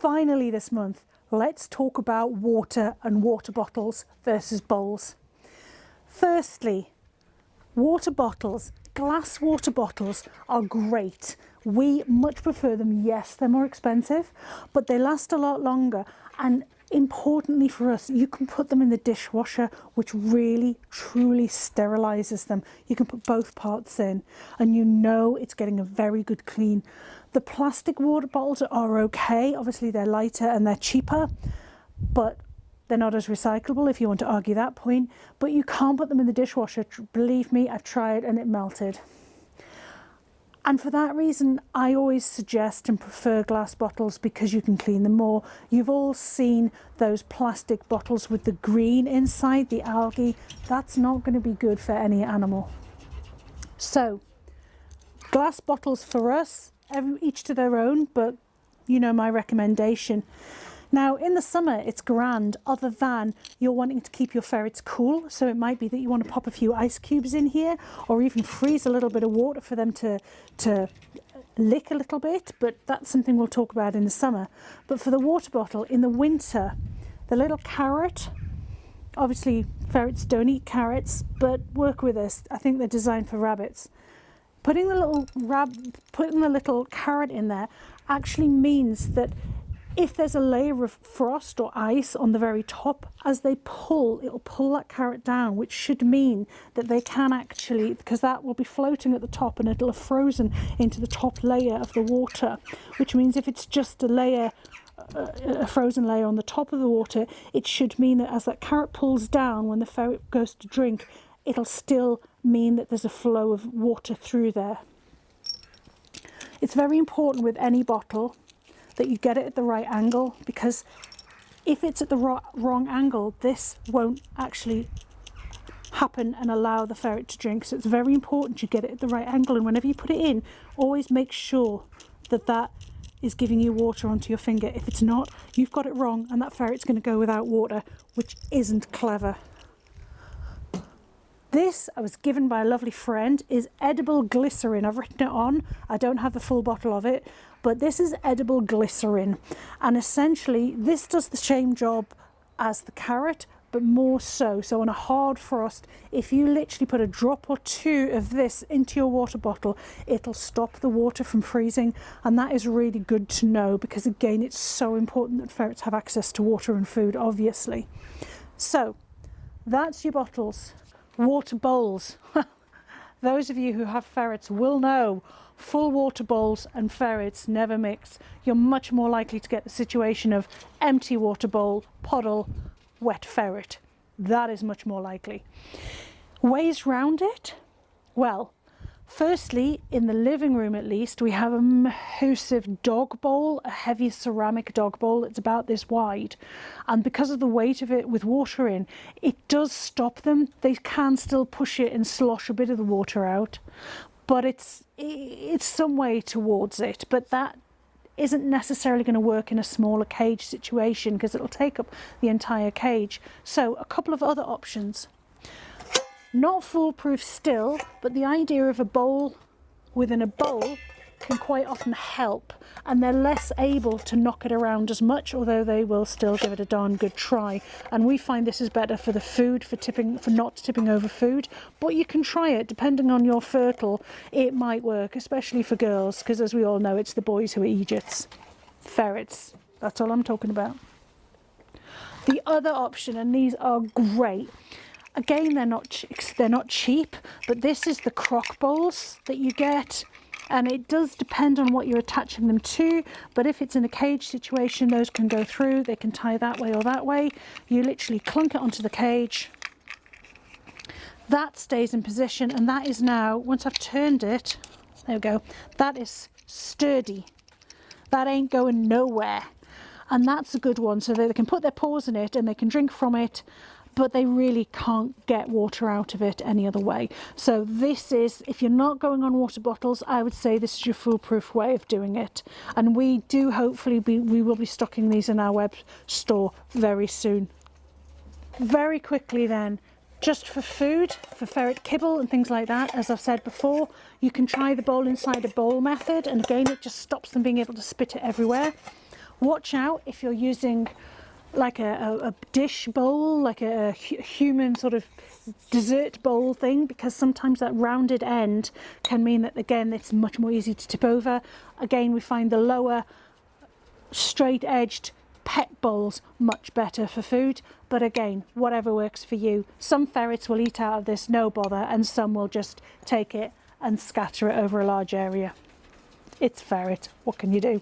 finally this month, let's talk about water and water bottles versus bowls. Firstly, water bottles, glass water bottles are great. We much prefer them. Yes, they're more expensive, but they last a lot longer. And importantly for us, you can put them in the dishwasher, which really truly sterilizes them. You can put both parts in and you know it's getting a very good clean. The plastic water bottles are okay. Obviously they're lighter and they're cheaper, but they're not as recyclable if you want to argue that point. But you can't put them in the dishwasher. Believe me, I've tried and it melted. And for that reason, I always suggest and prefer glass bottles because you can clean them more. You've all seen those plastic bottles with the green inside, the algae. That's not going to be good for any animal. So, glass bottles for us, each to their own, but you know my recommendation. Now in the summer it's grand, other than you're wanting to keep your ferrets cool, so it might be that you want to pop a few ice cubes in here or even freeze a little bit of water for them to lick a little bit, but that's something we'll talk about in the summer. But for the water bottle in the winter, the little carrot, obviously ferrets don't eat carrots, but work with us, I think they're designed for rabbits. Putting the little carrot in there actually means that if there's a layer of frost or ice on the very top, as they pull, it'll pull that carrot down, which should mean that they can actually, because that will be floating at the top and it'll have frozen into the top layer of the water, which means if it's just a layer, a frozen layer on the top of the water, it should mean that as that carrot pulls down, when the ferret goes to drink, it'll still mean that there's a flow of water through there. It's very important with any bottle that you get it at the right angle, because if it's at the wrong angle, this won't actually happen and allow the ferret to drink. So it's very important you get it at the right angle, and whenever you put it in, always make sure that that is giving you water onto your finger. If it's not, you've got it wrong and that ferret's going to go without water, which isn't clever. This, I was given by a lovely friend, is edible glycerin. I've written it on. I don't have the full bottle of it, but this is edible glycerin. And essentially, this does the same job as the carrot, but more so. So on a hard frost, if you literally put a drop or two of this into your water bottle, it'll stop the water from freezing. And that is really good to know because, again, it's so important that ferrets have access to water and food, obviously. So that's your bottles. Water bowls. Those of you who have ferrets will know full water bowls and ferrets never mix. You're much more likely to get the situation of empty water bowl, puddle, wet ferret. That is much more likely. Ways round it? Well, firstly, in the living room at least, we have a massive dog bowl, a heavy ceramic dog bowl. It's about this wide. And because of the weight of it with water in, it does stop them. They can still push it and slosh a bit of the water out, but it's some way towards it. But that isn't necessarily going to work in a smaller cage situation because it'll take up the entire cage. So a couple of other options. Not foolproof still, but the idea of a bowl within a bowl can quite often help, and they're less able to knock it around as much, although they will still give it a darn good try. And we find this is better for the food, for not tipping over food, but you can try it depending on your fertile. It might work, especially for girls, because as we all know, it's the boys who are Egypts. Ferrets, that's all I'm talking about. The other option, and these are great. Again, they're not cheap, but this is the Croc Balls that you get, and it does depend on what you're attaching them to, but if it's in a cage situation, those can go through. They can tie that way or that way. You literally clunk it onto the cage. That stays in position, and that is now, once I've turned it, there we go, that is sturdy. That ain't going nowhere, and that's a good one, so that they can put their paws in it and they can drink from it, but they really can't get water out of it any other way. So this is, if you're not going on water bottles, I would say this is your foolproof way of doing it. And we do hopefully, we will be stocking these in our web store very soon. Very quickly then, just for food, for ferret kibble and things like that, as I've said before, you can try the bowl inside a bowl method, and again it just stops them being able to spit it everywhere. Watch out if you're using like a dish bowl, like a human sort of dessert bowl thing, because sometimes that rounded end can mean that, again, it's much more easy to tip over. Again, we find the lower straight edged pet bowls much better for food, but again, whatever works for you. Some ferrets will eat out of this, no bother, and some will just take it and scatter it over a large area. It's ferret, what can you do?